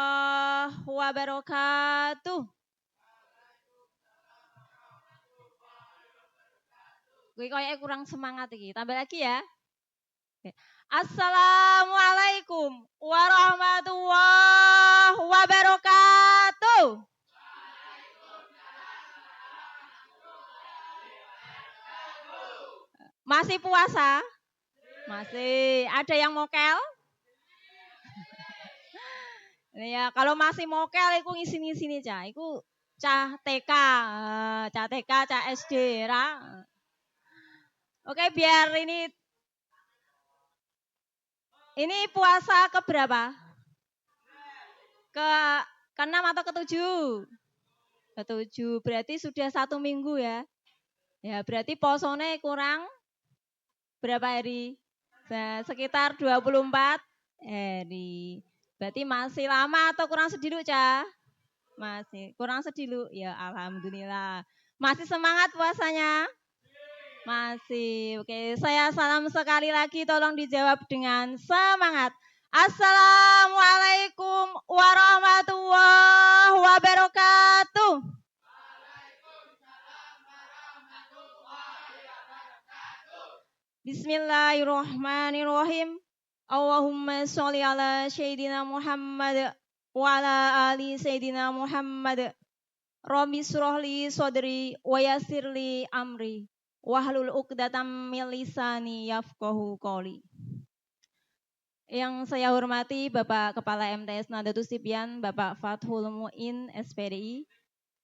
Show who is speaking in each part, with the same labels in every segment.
Speaker 1: warahmatullahi wabarakatuh. Gue kayaknya kurang semangat iki. Tambah lagi ya. Assalamualaikum warahmatullahi wabarakatuh. Masih puasa? Masih. Ada yang mokel? Ya, kalau masih mokel iku ngisi-ngisini cah. Iku cah TK, cah TK, cah SD ra. Oke, biar ini puasa ke berapa? Ke 6 atau ke 7? Ke 7. Berarti sudah 1 minggu ya. Ya, berarti posone kurang berapa hari? Sekitar 24 hari. Berarti masih lama atau kurang sedikit, Cah? Masih kurang sedikit. Ya, alhamdulillah. Masih semangat puasanya? Masih. Oke, saya salam sekali lagi, tolong dijawab dengan semangat. Assalamualaikum warahmatullahi wabarakatuh. Bismillahirrahmanirrahim. Allahumma sholli ala Sayyidina Muhammad wa ala ali Sayyidina Muhammad. Rabbi shrahli sadri wa yassirli amri wahlul 'uqdatam min lisani yafqahu qawli. Yang saya hormati Bapak Kepala MTS Nahdlatul Sibyan, Bapak Fathul Muin SPDI.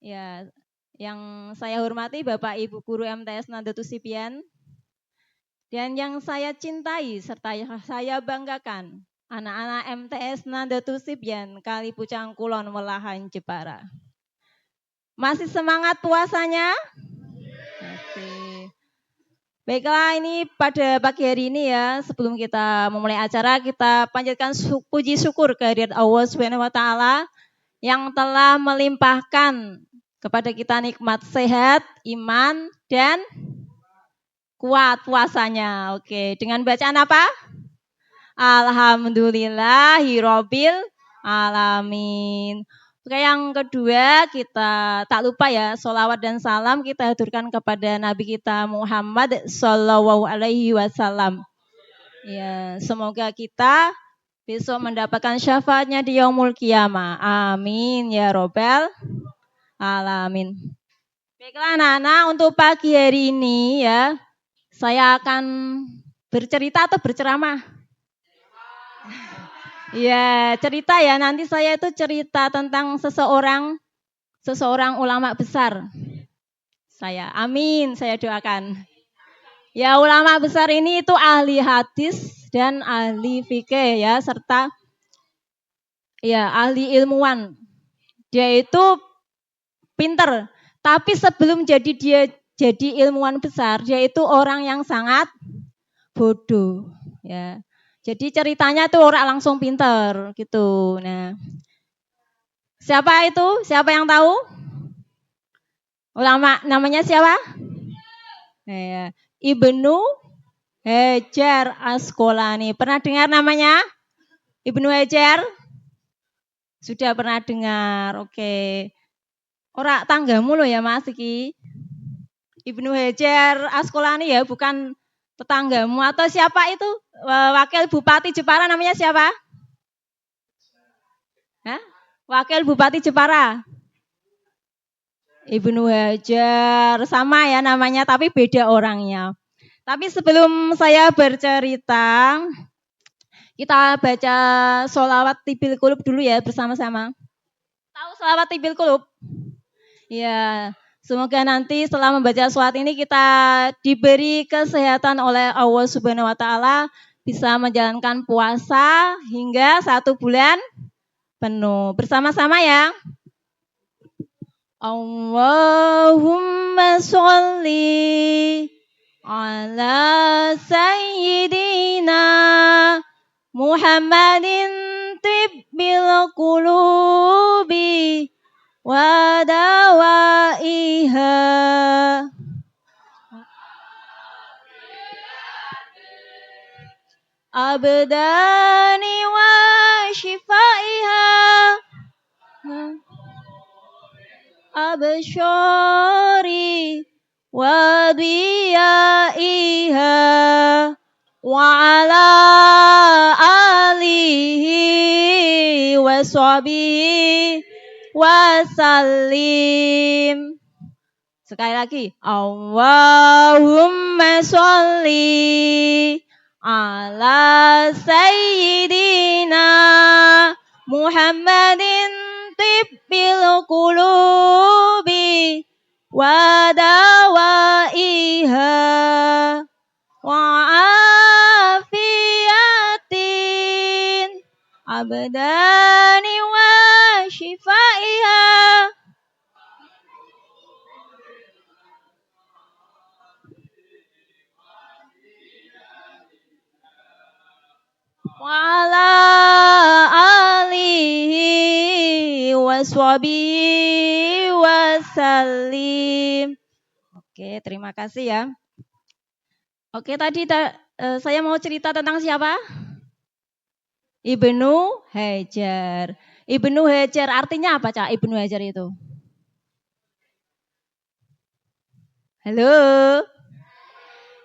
Speaker 1: Ya, yang saya hormati Bapak Ibu Guru MTS Nahdlatul Sibyan. Dan yang saya cintai serta saya banggakan, anak-anak MTS Nahdlatul Sibyan Kalipucang Kulon Welahan Jepara. Masih semangat puasanya? Masih. Baiklah, ini pada pagi hari ini ya, sebelum kita memulai acara, kita panjatkan puji syukur kehadirat Allah Subhanahu wa taala yang telah melimpahkan kepada kita nikmat sehat, iman dan kuat puasanya. Oke, dengan bacaan apa? Alhamdulillahirabbil alamin. Oke, yang kedua kita tak lupa ya, sholawat dan salam kita haturkan kepada Nabi kita Muhammad Sallallahu Alaihi Wasallam. Ya, semoga kita besok mendapatkan syafaatnya di yaumul qiyamah. Amin ya robbal alamin. Baiklah anak-anak, untuk pagi hari ini ya, saya akan bercerita atau berceramah? Ya, cerita ya. Nanti saya itu cerita tentang seseorang ulama besar. Amin, saya doakan. Ya, ulama besar ini itu ahli hadis dan ahli fikih ya, serta ya ahli ilmuwan. Dia itu pinter, tapi sebelum dia jadi ilmuwan besar, dia itu orang yang sangat bodoh ya. Jadi ceritanya tuh orang langsung pinter gitu. Nah, siapa itu? Siapa yang tahu? Ulama namanya siapa? Ya, Ibnu Hajar Asqalani. Pernah dengar namanya? Ibnu Hajar? Sudah pernah dengar. Oke. Ora tanggamu loh ya Mas iki. Ibnu Hajar Asqalani ya, bukan tetanggamu. Atau siapa itu? Wakil Bupati Jepara namanya siapa? Hah? Wakil Bupati Jepara. Ibnu Hajar, sama ya namanya tapi beda orangnya. Tapi sebelum saya bercerita, kita baca sholawat tibil kulub dulu ya bersama-sama. Tahu sholawat tibil kulub? Ya, semoga nanti setelah membaca sholawat ini kita diberi kesehatan oleh Allah Subhanahu wa taala, bisa menjalankan puasa hingga 1 bulan penuh. Bersama-sama ya. Allahumma sholli ala sayyidina Muhammadin tibbil qulubi wa dawaiha. Abdani wa shifaiha الأبشار وضيائها وعلى آله وصحبه wasallim. Sekali lagi. Allahumma sholli ala sayyidina Muhammadin tibbil qulubi wa dawaiha wa afiyatin abdani wa shifaiha. Wa'ala alihi waswabihi wasallim. Oke, terima kasih ya. Oke, tadi saya mau cerita tentang siapa? Ibnu Hajar. Ibnu Hajar artinya apa, Cak? Ibnu Hajar itu? Halo?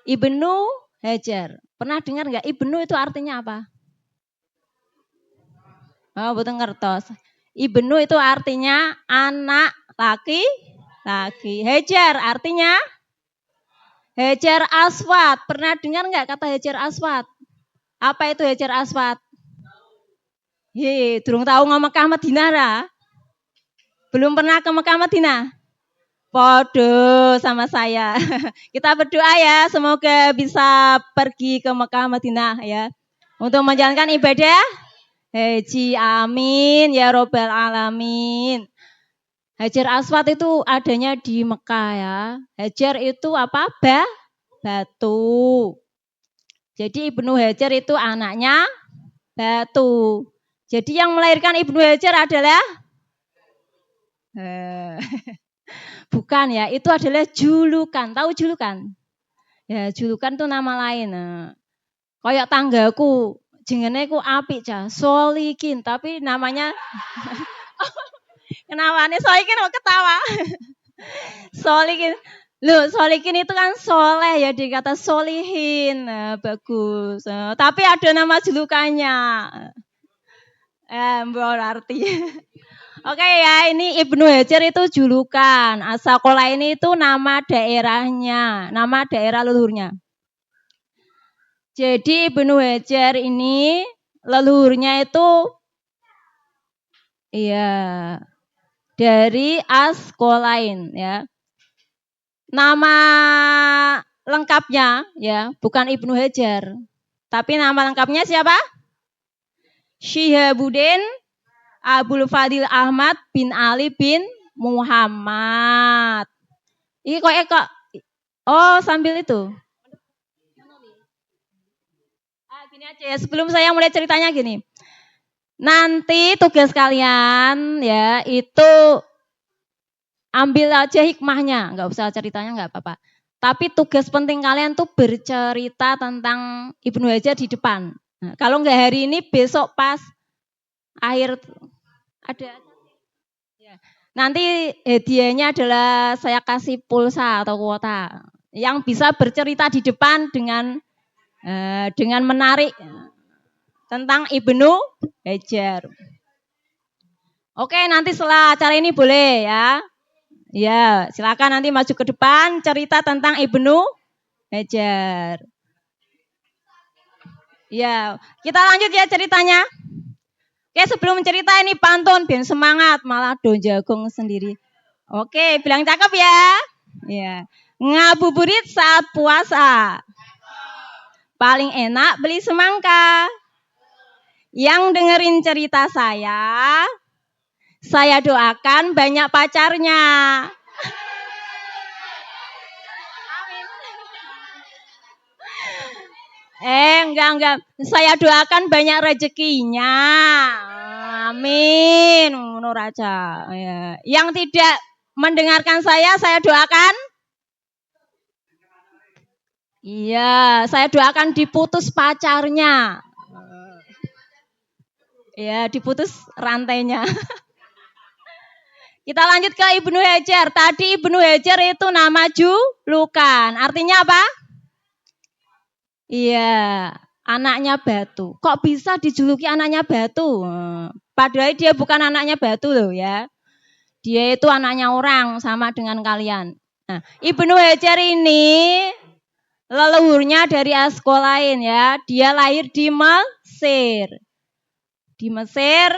Speaker 1: Ibnu Hajar. Pernah dengar nggak Ibnu itu artinya apa? Oh, betul ngertos. Ibnu itu artinya anak laki-laki. Hajar artinya Hajar Aswad. Pernah dengar nggak kata Hajar Aswad? Apa itu Hajar Aswad? Durung tahu ngomong Mekah Madinah ra? Belum pernah ke Mekah Madinah? Podo sama saya. Kita berdoa ya, semoga bisa pergi ke Mekah Madinah ya. Untuk menjalankan ibadah haji, amin ya robbal alamin. Hajar Aswad itu adanya di Mekah ya. Hajar itu apa? Batu. Jadi Ibnu Hajar itu anaknya batu. Jadi yang melahirkan Ibnu Hajar adalah bukan ya, itu adalah julukan. Tahu julukan? Ya, julukan itu nama lain. Kayak tanggaku, jenenge ku apik cah, Solikin, tapi namanya kenapa nih Solikin mau ketawa? Solikin. Loh, Solikin itu kan soleh ya, dikata solihin. Bagus. Tapi ada nama julukannya. Berarti. Oke ya, ini Ibnu Hajar itu julukan. As-Saqalah ini itu nama daerahnya, nama daerah leluhurnya. Jadi Ibnu Hajar ini leluhurnya itu iya dari As-Saqalain ya. Nama lengkapnya ya, bukan Ibnu Hajar. Tapi nama lengkapnya siapa? Syihabuddin Abdul Fadil Ahmad bin Ali bin Muhammad. Ini kok oh sambil itu. Gini aja ya, sebelum saya mulai ceritanya gini. Nanti tugas kalian ya itu ambil aja hikmahnya, nggak usah ceritanya nggak apa-apa. Tapi tugas penting kalian tuh bercerita tentang Ibnu Hajar di depan. Nah, kalau nggak hari ini, besok pas akhir ada. Ya. Nanti hadiahnya adalah saya kasih pulsa atau kuota yang bisa bercerita di depan dengan menarik tentang Ibnu Hajar. Oke, nanti setelah acara ini boleh ya. Ya, silakan nanti maju ke depan cerita tentang Ibnu Hajar. Ya, kita lanjut ya ceritanya. Oke, sebelum cerita ini pantun biar semangat, malah do jagung sendiri. Oke, bilang cakep ya. Ya. Ngabuburit saat puasa. Paling enak beli semangka. Yang dengerin cerita saya doakan banyak pacarnya. Enggak. Saya doakan banyak rezekinya. Amin. Menurut aja. Ya. Yang tidak mendengarkan saya doakan. Iya, saya doakan diputus pacarnya. Ya, diputus rantainya. Kita lanjut ke Ibnu Hajar. Tadi Ibnu Hajar itu nama julukan. Artinya apa? Iya, anaknya Batu. Kok bisa dijuluki anaknya Batu? Padahal dia bukan anaknya Batu loh ya. Dia itu anaknya orang, sama dengan kalian. Nah, Ibnu Hajar ini leluhurnya dari askol lain ya. Dia lahir di Mesir. Di Mesir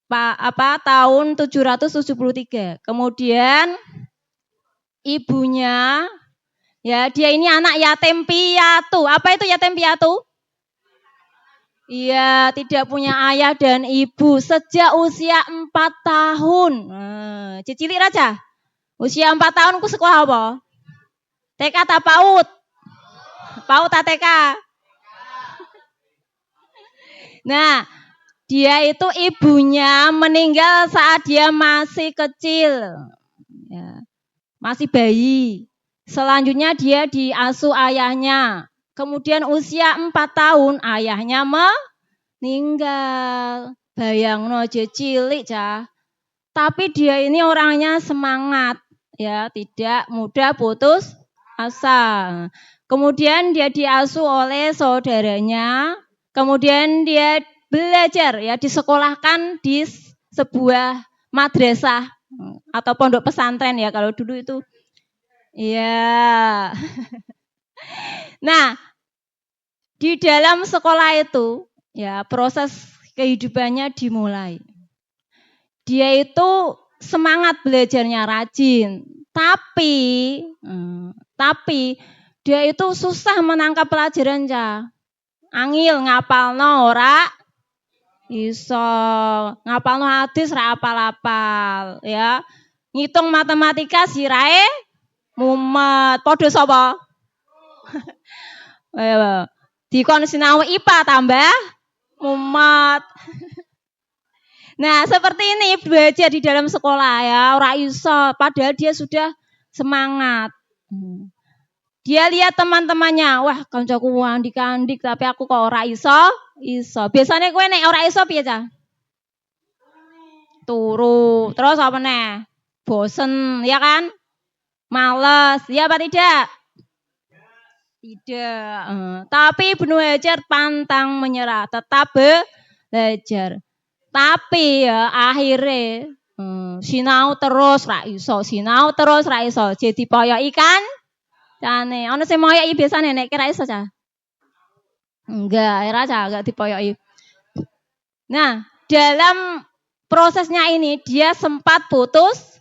Speaker 1: tahun 773. Kemudian ibunya ya dia ini anak yatim piatu. Apa itu yatim piatu? Iya, tidak punya ayah dan ibu sejak usia 4 tahun. Cicilik aja. Usia 4 tahun ku sekolah apa? TK atau PAUD? PAUD atau TK? Nah, dia itu ibunya meninggal saat dia masih kecil. Ya, masih bayi. Selanjutnya dia diasuh ayahnya. Kemudian usia 4 tahun ayahnya meninggal. Bayangno cilik cah. Tapi dia ini orangnya semangat, ya, tidak mudah putus asa. Kemudian dia diasuh oleh saudaranya. Kemudian dia belajar, ya, disekolahkan di sebuah madrasah atau pondok pesantren ya kalau dulu itu. Iya. Nah, di dalam sekolah itu, ya, proses kehidupannya dimulai. Dia itu semangat belajarnya, rajin, tapi dia itu susah menangkap pelajaran cah. Angil ngapalno ora iso, ngapalno hadis ra apal-apal ya. Ngitung matematika sirae mumet. Padha sapa? Dikon sinau IPA tambah mumet. Nah, seperti ini belajar di dalam sekolah ya, ora iso, padahal dia sudah semangat. Dia lihat teman-temannya, wah kancaku andik-andik tapi aku kok ora iso. Biasanya kowe nek ora iso piye, Cah? Turu. Terus apa nih? Bosen, ya kan? Males, ya apa tidak? Tidak. Tapi Ibnu Hajar pantang menyerah, tetap belajar. Tapi ya akhirnya sinau terus ra iso. Jadi poyok ikan cane. Ono sing moyoki biasane nek kira iso cah. Enggak, era cah enggak dipoyoki. Nah, dalam prosesnya ini dia sempat putus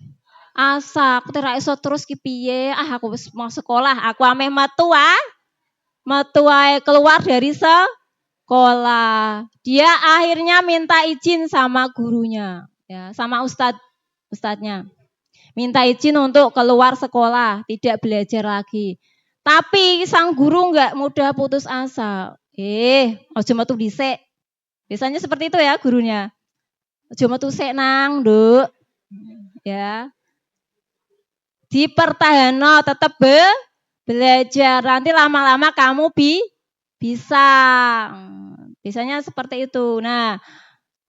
Speaker 1: asa. Aku ra iso terus ki piye? Aku wis mau sekolah, aku ameh metu ae keluar dari sekolah. Dia akhirnya minta izin sama gurunya, ya, sama ustadznya. Minta izin untuk keluar sekolah, tidak belajar lagi. Tapi sang guru enggak mudah putus asa. Aja metu dhisik. Biasanya seperti itu ya gurunya. Aja metu sik nang, Nduk. Ya. Dipertahanno tetap belajar. Nanti lama-lama kamu bisa. Biasanya seperti itu. Nah,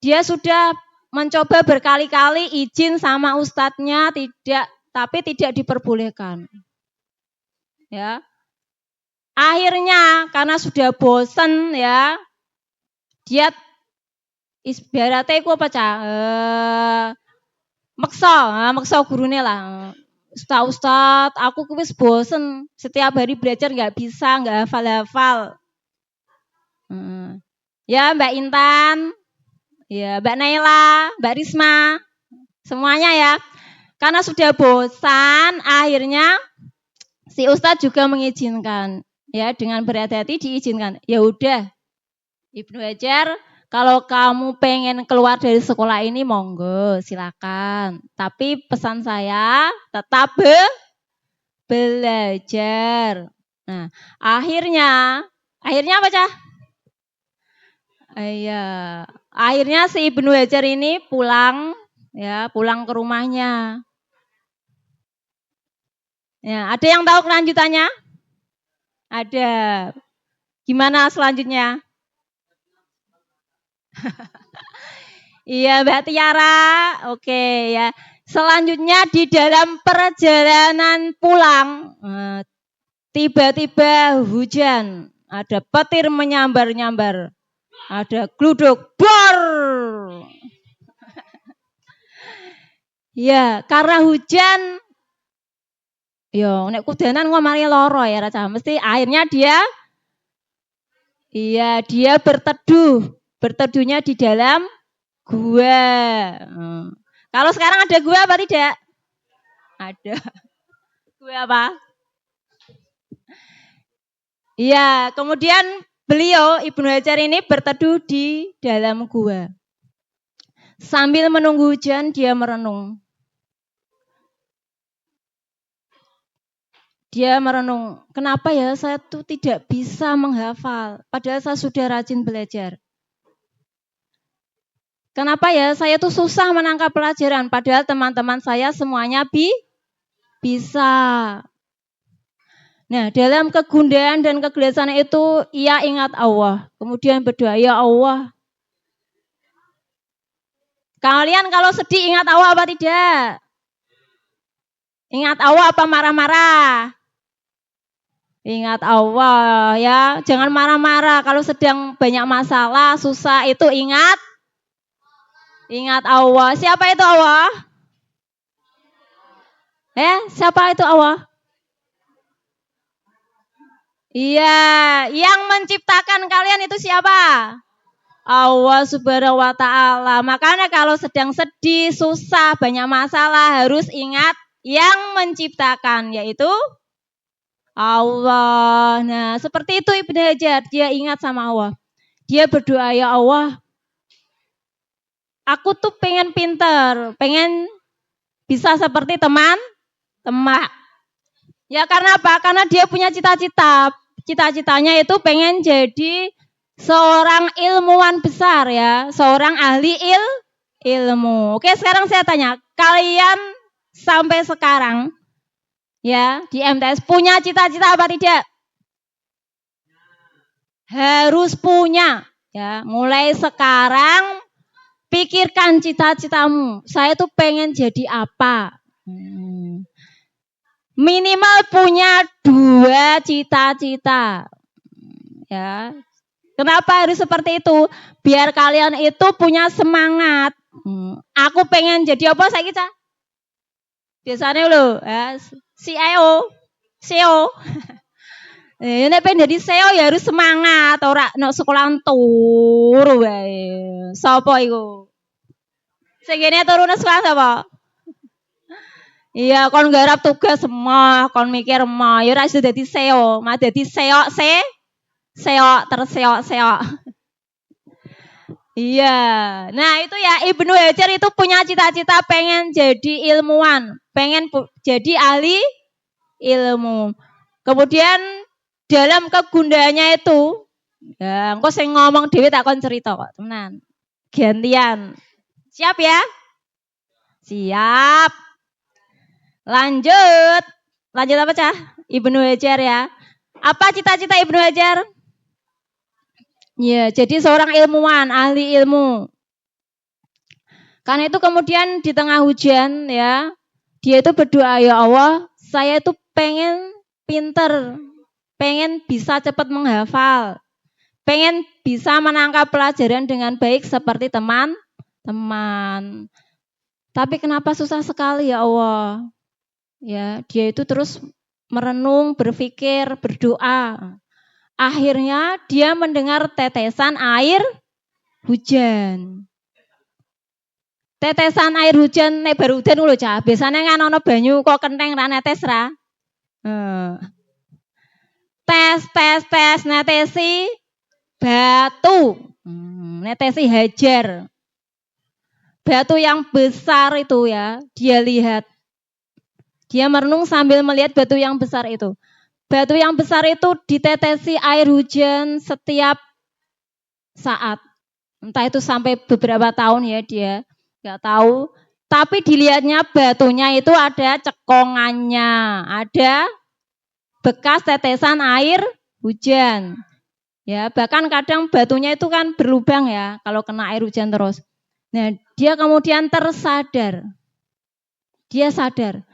Speaker 1: dia sudah mencoba berkali-kali izin sama ustadznya tapi tidak diperbolehkan. Ya. Akhirnya karena sudah bosan ya, dia ibaratnya iku apa cah? Meksa gurune lah. Ustaz, aku wis bosen. Setiap hari belajar nggak bisa, nggak hafal-hafal. Ya Mbak Intan, ya Mbak Naila, Mbak Risma, semuanya ya. Karena sudah bosan, akhirnya si Ustadz juga mengizinkan. Ya, dengan berhati-hati diizinkan. Ya udah, Ibnu Hajar, kalau kamu pengen keluar dari sekolah ini, monggo, silakan. Tapi pesan saya tetap belajar. Nah, akhirnya apa cah? Iya, akhirnya si Ibnu Hajar ini pulang ke rumahnya. Ya, ada yang tahu kelanjutannya? Ada. Gimana selanjutnya? Iya, Mbak Tiara. Oke ya. Selanjutnya di dalam perjalanan pulang, tiba-tiba hujan. Ada petir menyambar-nyambar. Ada gluduk. Bor! Ya, karena hujan, yo nek kudanan kok mari loro ya Raca. Mesti akhirnya dia berteduh. Berteduhnya di dalam gua. Kalau sekarang ada gua apa tidak? Ada. Gua apa? Iya, kemudian beliau Ibnu Hajar ini berteduh di dalam gua. Sambil menunggu hujan dia merenung. Dia merenung, kenapa ya saya tuh tidak bisa menghafal, padahal saya sudah rajin belajar. Kenapa ya saya tuh susah menangkap pelajaran, padahal teman-teman saya semuanya bisa. Nah, dalam kegundahan dan kegelisahan itu, ia ingat Allah. Kemudian berdoa, ya Allah. Kalian kalau sedih ingat Allah apa tidak? Ingat Allah apa marah-marah? Ingat Allah ya, jangan marah-marah. Kalau sedang banyak masalah, susah itu ingat Allah. Siapa itu Allah? Siapa itu Allah? Iya, yang menciptakan kalian itu siapa? Allah Subhanahu wa taala. Makanya kalau sedang sedih, susah, banyak masalah harus ingat yang menciptakan, yaitu Allah. Nah, seperti itu Ibnu Hajar, dia ingat sama Allah. Dia berdoa, ya Allah, aku tuh pengen pinter, pengen bisa seperti teman-teman. Ya karena apa? Karena dia punya cita-cita. Cita-citanya itu pengen jadi seorang ilmuwan besar ya, seorang ahli ilmu. Oke, sekarang saya tanya, kalian sampai sekarang ya di MTS punya cita-cita apa tidak? Harus punya ya. Mulai sekarang pikirkan cita-citamu. Saya tuh pengen jadi apa? Minimal punya 2 cita-cita. Ya. Kenapa harus seperti itu? Biar kalian itu punya semangat. Aku pengen jadi apa saya kira? Biasanya lo, ya, CEO. Nek pengen jadi CEO ya harus semangat, ora nek sekolah turu wae. Sapa iku? Sing kene turu nang sekolah sapa? Iya, kon nggarap tugas semua, kon mikir semua, ya ora iso dadi SEO, mah dadi SEO terseok-seok. Iya. Nah, itu ya Ibnu Hajar itu punya cita-cita pengen jadi ilmuwan, pengen jadi ahli ilmu. Kemudian dalam kegundahannya itu, ya engko sing ngomong dhewe tak kon cerita kok, tenan. Gantian. Siap ya? Siap. Lanjut. Lanjut apa, Cah? Ibnu Hajar ya. Apa cita-cita Ibnu Hajar? Ya, jadi seorang ilmuwan, ahli ilmu. Karena itu kemudian di tengah hujan ya, dia itu berdoa, ya Allah, saya itu pengen pinter, pengen bisa cepat menghafal, pengen bisa menangkap pelajaran dengan baik seperti teman-teman. Tapi kenapa susah sekali ya Allah? Ya, dia itu terus merenung, berpikir, berdoa. Akhirnya dia mendengar tetesan air hujan. Tetesan air hujan nek baru udan lho, Cah. Biasane kan ana banyu kok kenteng ra netes ra. Tes netesi batu. Netesi hajar. Batu yang besar itu ya, dia lihat. Dia merenung sambil melihat batu yang besar itu. Batu yang besar itu ditetesi air hujan setiap saat. Entah itu sampai beberapa tahun ya dia nggak tahu. Tapi dilihatnya batunya itu ada cekongannya, ada bekas tetesan air hujan. Ya, bahkan kadang batunya itu kan berlubang ya kalau kena air hujan terus. Nah, dia kemudian tersadar. Dia sadar,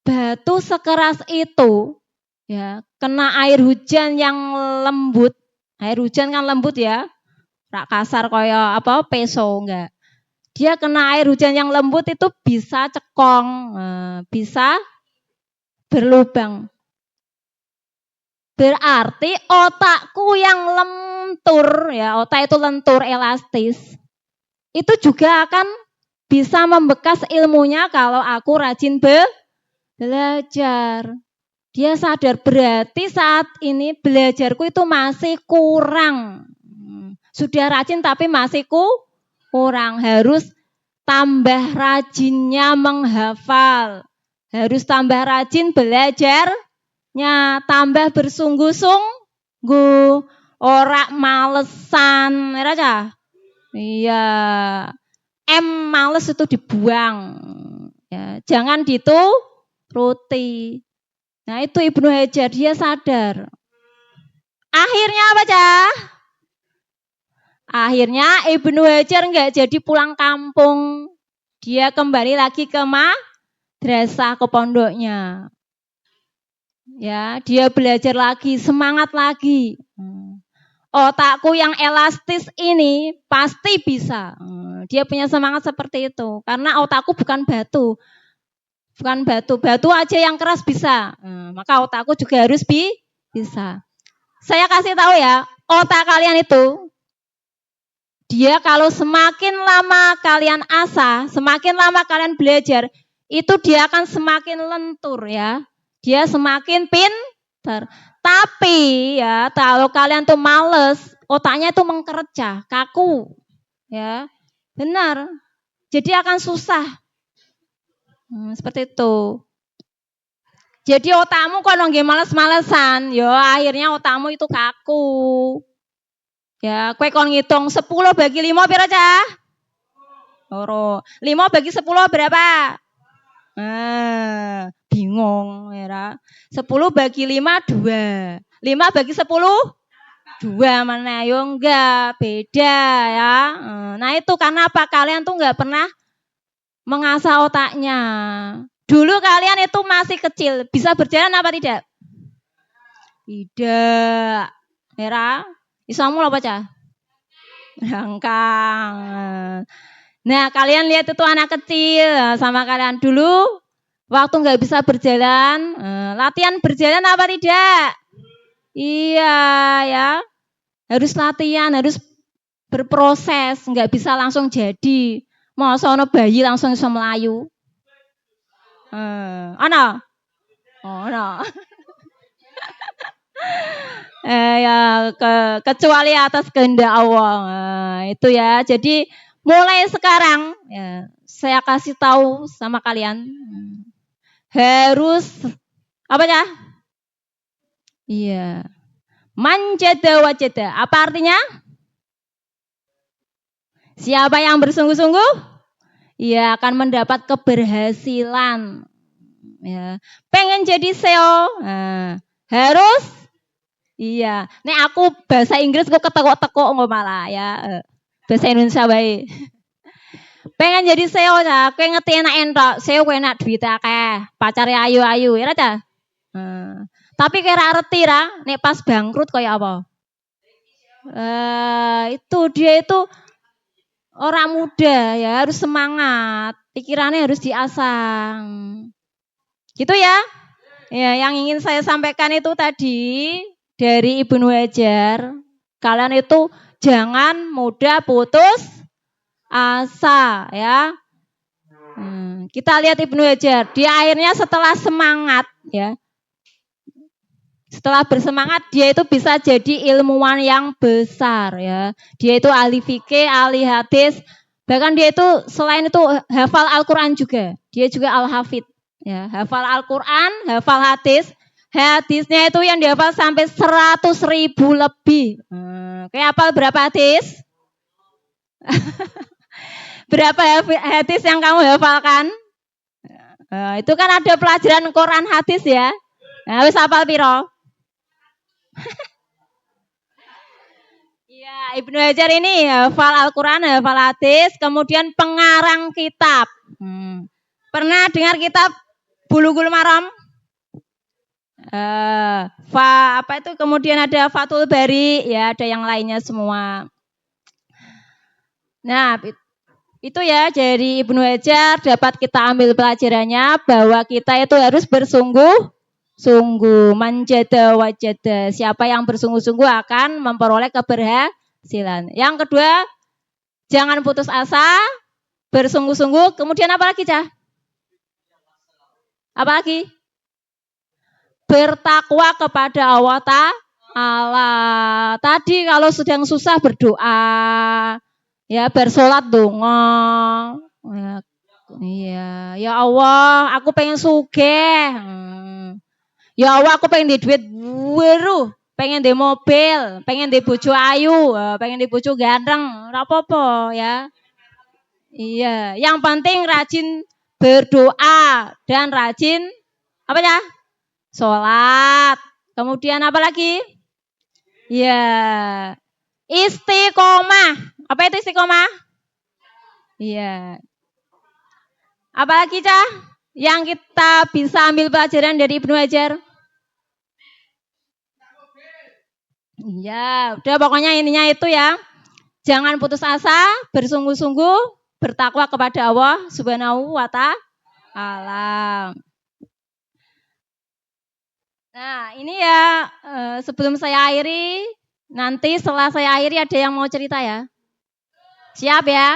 Speaker 1: batu sekeras itu ya, kena air hujan yang lembut. Air hujan kan lembut ya. Rak kasar kaya apa peso enggak. Dia kena air hujan yang lembut itu bisa cekong, bisa berlubang. Berarti otakku yang lentur ya, otak itu lentur, elastis. Itu juga akan bisa membekas ilmunya kalau aku rajin belajar. Dia sadar berarti saat ini belajarku itu masih kurang. Sudah rajin tapi masih kurang. Harus tambah rajinnya menghafal. Harus tambah rajin belajarnya. Tambah bersungguh-sungguh. Ora malesan. Iya. Males itu dibuang. Ya, jangan dituruti. Nah itu Ibnu Hajar, dia sadar. Akhirnya apa, Cah? Akhirnya Ibnu Hajar enggak jadi pulang kampung. Dia kembali lagi ke madrasah, ke pondoknya. Ya, dia belajar lagi, semangat lagi. Otakku yang elastis ini pasti bisa. Dia punya semangat seperti itu. Karena otakku bukan batu. Bukan batu. Batu aja yang keras bisa. Maka otakku juga harus bisa. Saya kasih tahu ya, otak kalian itu, dia kalau semakin lama kalian asah, semakin lama kalian belajar, itu dia akan semakin lentur ya. Dia semakin pintar. Tapi ya, kalau kalian tuh males, otaknya itu mengkerja, kaku. Ya, benar. Jadi akan susah. Seperti itu. Jadi otakmu kalau nggih males-malesan, ya akhirnya otakmu itu kaku. Ya, kowe kon ngitung 10 bagi 5 pira, Cah? Loro. 5 bagi 10 berapa? Bingung ya. 10 bagi 5 2. 5 bagi 10 2 mana yo enggak, beda ya. Nah, itu karena apa? Kalian tuh enggak pernah mengasah otaknya. Dulu kalian itu masih kecil, bisa berjalan apa tidak? Tidak. Hera, isamu apa, Cah? Rangkang. Nah, kalian lihat itu anak kecil sama kalian dulu waktu nggak bisa berjalan, latihan berjalan apa tidak? Iya ya, harus latihan, harus berproses, nggak bisa langsung jadi. Masa ono bayi langsung bisa melayu? Ana? Oh, no. Ya kecuali atas kehendak Allah. Itu ya. Jadi mulai sekarang ya, saya kasih tahu sama kalian harus apa ya? Iya. Manjada wajada. Apa artinya? Siapa yang bersungguh-sungguh? Ia akan mendapat keberhasilan. Ya. Pengen jadi SEO? Harus? Iya. Nek aku bahasa Inggris kok ketekok-tekok nggak malah ya. Bahasa Indonesia baik. Pengen jadi SEO ya, kowe ngerti enak entok, SEO kowe enak duit akeh, pacare ayu-ayu, ya ta? Tapi kira ngerti ra, nek pas bangkrut kaya apa? Itu dia itu orang muda ya, harus semangat, pikirannya harus diasah. Gitu ya. Ya, yang ingin saya sampaikan itu tadi dari Ibnu Hajar, kalian itu jangan mudah putus asa ya. Kita lihat Ibnu Hajar, dia akhirnya setelah semangat ya. Setelah bersemangat dia itu bisa jadi ilmuwan yang besar ya. Dia itu ahli fikih, ahli hadis, bahkan dia itu selain itu hafal Al-Qur'an juga. Dia juga al-hafid ya, hafal Al-Qur'an, hafal hadis. Hadisnya itu yang dihafal sampai 100.000 lebih. Kayak apa berapa hadis? Berapa hadis yang kamu hafalkan? Itu kan ada pelajaran Quran hadis ya. Nah, wis hafal piro? Iya, Ya, Ibnu Hajar ini hafal Al-Quran, hafal hadis, kemudian pengarang kitab. Pernah dengar kitab Bulughul Maram? Apa itu? Kemudian ada Fathul Bari, ya ada yang lainnya semua. Nah, itu ya dari Ibnu Hajar dapat kita ambil pelajarannya bahwa kita itu harus bersungguh-sungguh, manjada wajada. Siapa yang bersungguh-sungguh akan memperoleh keberhasilan. Yang kedua, jangan putus asa, bersungguh-sungguh. Kemudian apa lagi, Cah? Apa lagi? Bertakwa kepada Allah Ta'ala. Tadi kalau sedang susah berdoa, ya bersolat donga. Iya, ya Allah, aku pengen sugih. Ya Allah, aku pengen di duit weruh, pengen di mobil, pengen di bojo ayu, pengen di bojo ganteng, ora apa-apa ya. Iya, yang penting rajin berdoa dan rajin apa ya? Sholat. Kemudian apa lagi? Ya, istiqomah. Apa itu istiqomah? Iya. Apalagi, Cah? Yang kita bisa ambil pelajaran dari Ibnu Hajar? Iya, udah pokoknya intinya itu ya. Jangan putus asa, bersungguh-sungguh, bertakwa kepada Allah Subhanahu wa Ta'ala. Nah, ini ya sebelum saya akhiri, nanti setelah saya akhiri ada yang mau cerita ya? Siap ya?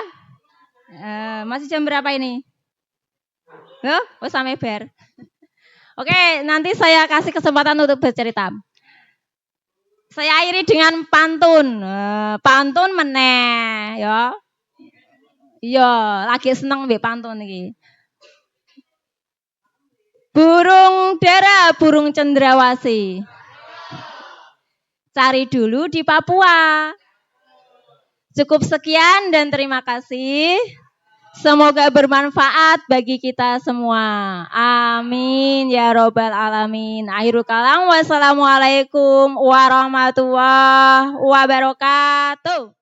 Speaker 1: Masih jam berapa ini? Oh sampai ber. Oke, nanti saya kasih kesempatan untuk bercerita. Saya akhiri dengan pantun. Pantun meneh ya. Iya, lagi seneng mbek pantun iki. Burung dara, burung cendrawasih. Cari dulu di Papua. Cukup sekian dan terima kasih. Semoga bermanfaat bagi kita semua. Amin ya robbal alamin. Akhirul kalam. Wassalamualaikum warahmatullahi wabarakatuh.